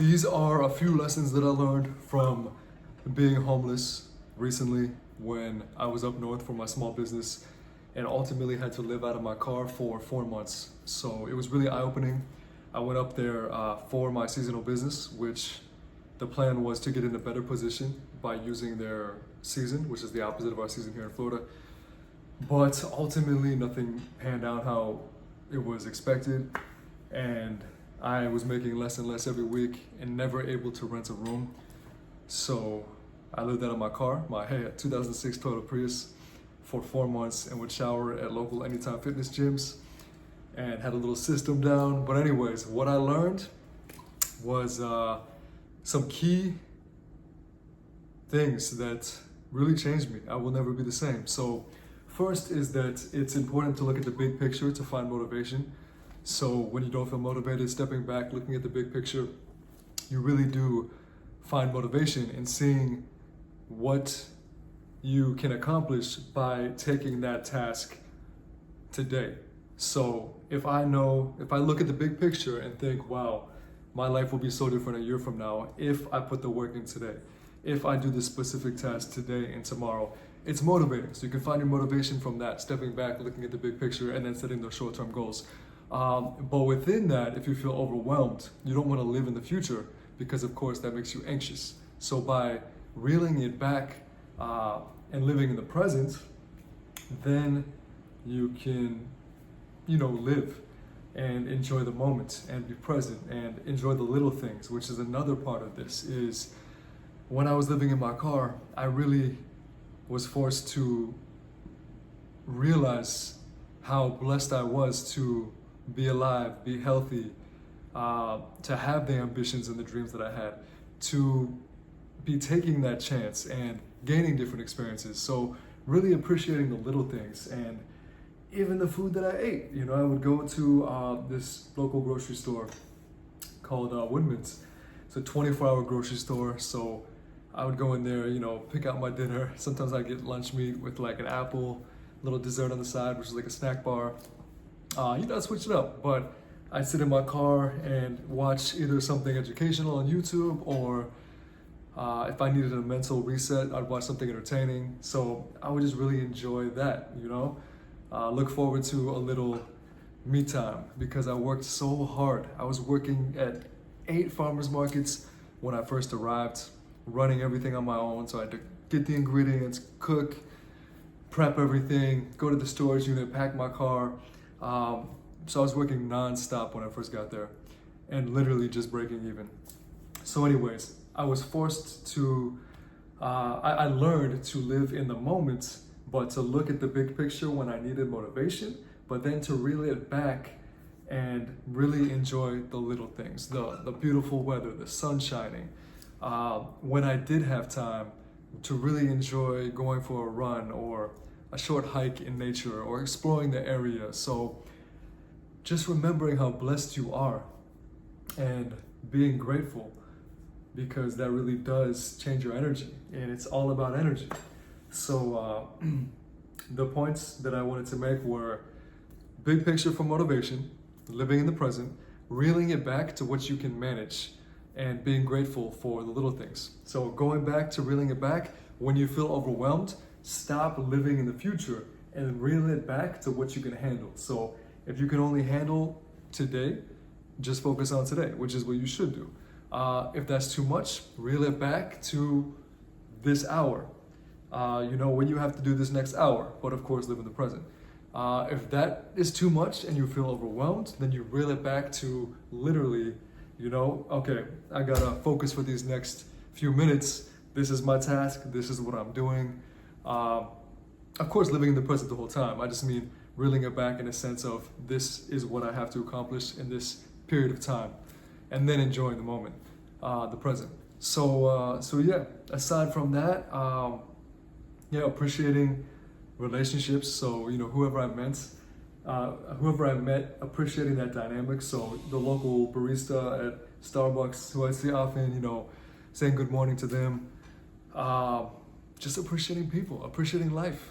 These are a few lessons that I learned from being homeless recently when I was up north for my small business and ultimately had to live out of my car for 4 months. So it was really eye-opening. I went up there for my seasonal business, which the plan was to get in a better position by using their season, which is the opposite of our season here in Florida. But ultimately, nothing panned out how it was expected, and I was making less and less every week and never able to rent a room. So I lived out of my car, my 2006 Toyota Prius, for 4 months and would shower at local Anytime Fitness gyms and had a little system down. But anyways, what I learned was some key things that really changed me. I will never be the same. So first is that it's important to look at the big picture to find motivation. So when you don't feel motivated, stepping back, looking at the big picture, you really do find motivation in seeing what you can accomplish by taking that task today. So if I look at the big picture and think, wow, my life will be so different a year from now if I put the work in today, if I do this specific task today and tomorrow, it's motivating. So you can find your motivation from that, stepping back, looking at the big picture, and then setting those short-term goals. But within that, if you feel overwhelmed, you don't want to live in the future because, of course, that makes you anxious. So by reeling it back and living in the present, then you can, live and enjoy the moment and be present and enjoy the little things, which is another part of this. Is when I was living in my car, I really was forced to realize how blessed I was to be alive, be healthy, to have the ambitions and the dreams that I had, to be taking that chance and gaining different experiences. So really appreciating the little things and even the food that I ate. I would go to this local grocery store called Woodman's. It's a 24-hour grocery store. So I would go in there, pick out my dinner. Sometimes I get lunch meat with like an apple, little dessert on the side, which is like a snack bar. I'd switch it up, but I'd sit in my car and watch either something educational on YouTube or if I needed a mental reset, I'd watch something entertaining. So I would just really enjoy that, look forward to a little me time because I worked so hard. I was working at 8 farmers markets when I first arrived, running everything on my own. So I had to get the ingredients, cook, prep everything, go to the storage unit, pack my car. So I was working non-stop when I first got there and literally just breaking even. So anyways, I was forced to, I learned to live in the moment, but to look at the big picture when I needed motivation, but then to reel it back and really enjoy the little things, the beautiful weather, the sun shining. When I did have time to really enjoy going for a run or a short hike in nature or exploring the area. So just remembering how blessed you are and being grateful, because that really does change your energy, and it's all about energy. So the points that I wanted to make were big picture for motivation, living in the present, reeling it back to what you can manage, and being grateful for the little things. So going back to reeling it back, when you feel overwhelmed, stop living in the future and reel it back to what you can handle. So if you can only handle today, just focus on today, which is what you should do. If that's too much, reel it back to this hour. When you have to do this next hour, but of course live in the present. If that is too much and you feel overwhelmed, then you reel it back to literally, okay, I gotta focus for these next few minutes. This is my task. This is what I'm doing. Of course, living in the present the whole time. I just mean reeling it back in a sense of this is what I have to accomplish in this period of time, and then enjoying the moment, the present. So yeah. Aside from that, appreciating relationships. So whoever I met, appreciating that dynamic. So the local barista at Starbucks, who I see often, saying good morning to them. Just appreciating people, appreciating life.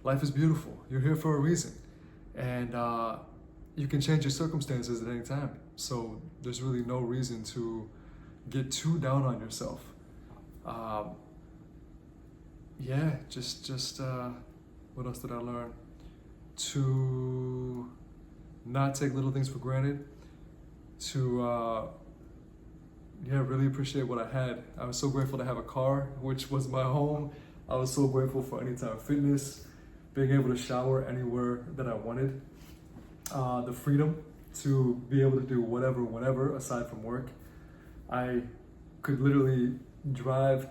Life is beautiful. You're here for a reason. And you can change your circumstances at any time. So there's really no reason to get too down on yourself. Yeah, just what else did I learn? To not take little things for granted. To really appreciate what I had. I was so grateful to have a car, which was my home. I was so grateful for Anytime Fitness, being able to shower anywhere that I wanted. The freedom to be able to do whatever, whenever, aside from work. I could literally drive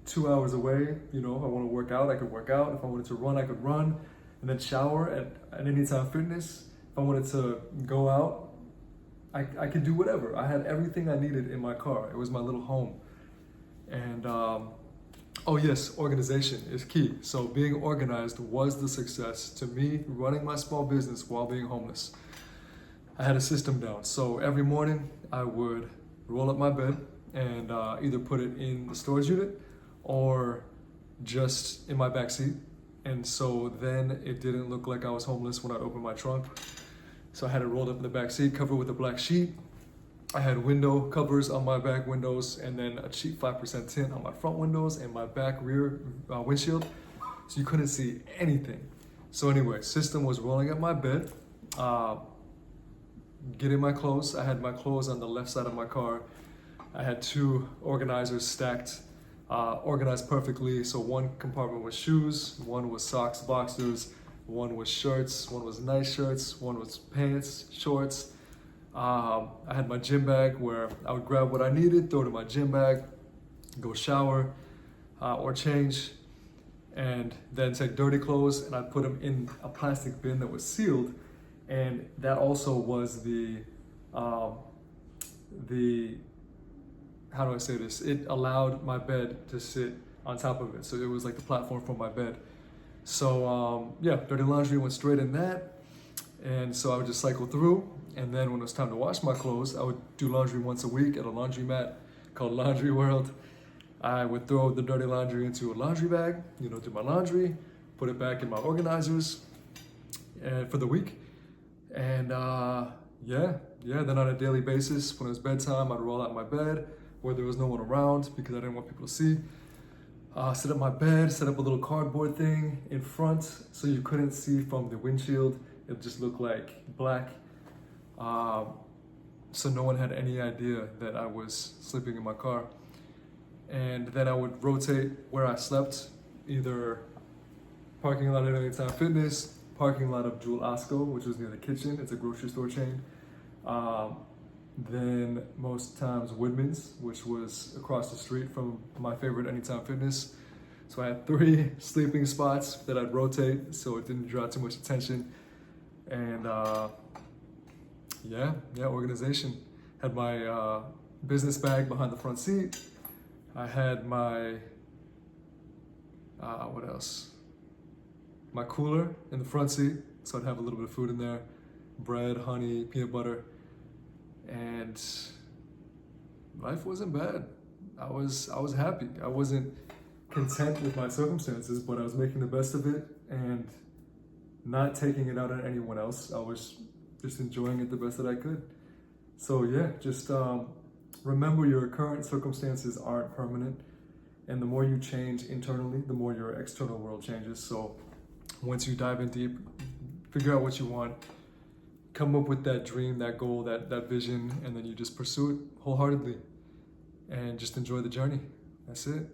2 hours away. If I want to work out, I could work out. If I wanted to run, I could run, and then shower at Anytime Fitness. If I wanted to go out, I could do whatever. I had everything I needed in my car. It was my little home. And oh yes, organization is key. So being organized was the success to me running my small business while being homeless. I had a system down. So every morning I would roll up my bed and either put it in the storage unit or just in my back seat. And so then it didn't look like I was homeless when I opened my trunk. So I had it rolled up in the back seat, covered with a black sheet. I had window covers on my back windows and then a cheap 5% tint on my front windows and my back rear windshield. So you couldn't see anything. So anyway, system was rolling up my bed, getting my clothes. I had my clothes on the left side of my car. I had 2 organizers stacked, organized perfectly. So one compartment was shoes, one was socks, boxers, one was shirts, one was nice shirts, one was pants, shorts. I had my gym bag where I would grab what I needed, throw it in my gym bag, go shower or change, and then take dirty clothes and I'd put them in a plastic bin that was sealed. And that also was the how do I say this? It allowed my bed to sit on top of it. So it was like the platform for my bed. So dirty laundry went straight in that. And so I would just cycle through. And then when it was time to wash my clothes, I would do laundry once a week at a laundromat called Laundry World. I would throw the dirty laundry into a laundry bag, do my laundry, put it back in my organizers for the week. And then on a daily basis, when it was bedtime, I'd roll out my bed where there was no one around because I didn't want people to see. Set up my bed, set up a little cardboard thing in front so you couldn't see from the windshield. It just looked like black. So no one had any idea that I was sleeping in my car. And then I would rotate where I slept, either parking lot at Anytime Fitness, parking lot of Jewel Osco, which was near the kitchen. It's a grocery store chain. Then most times Woodman's, which was across the street from my favorite Anytime Fitness. So I had 3 sleeping spots that I'd rotate so it didn't draw too much attention. And organization. Had my business bag behind the front seat. I had my, what else? My cooler in the front seat, so I'd have a little bit of food in there. Bread, honey, peanut butter. And life wasn't bad. I was happy. I wasn't content with my circumstances, but I was making the best of it and not taking it out on anyone else. I was just enjoying it the best that I could. So just remember your current circumstances aren't permanent, and the more you change internally, the more your external world changes. So once you dive in deep, figure out what you want, come up with that dream, that goal, that vision, and then you just pursue it wholeheartedly and just enjoy the journey. That's it.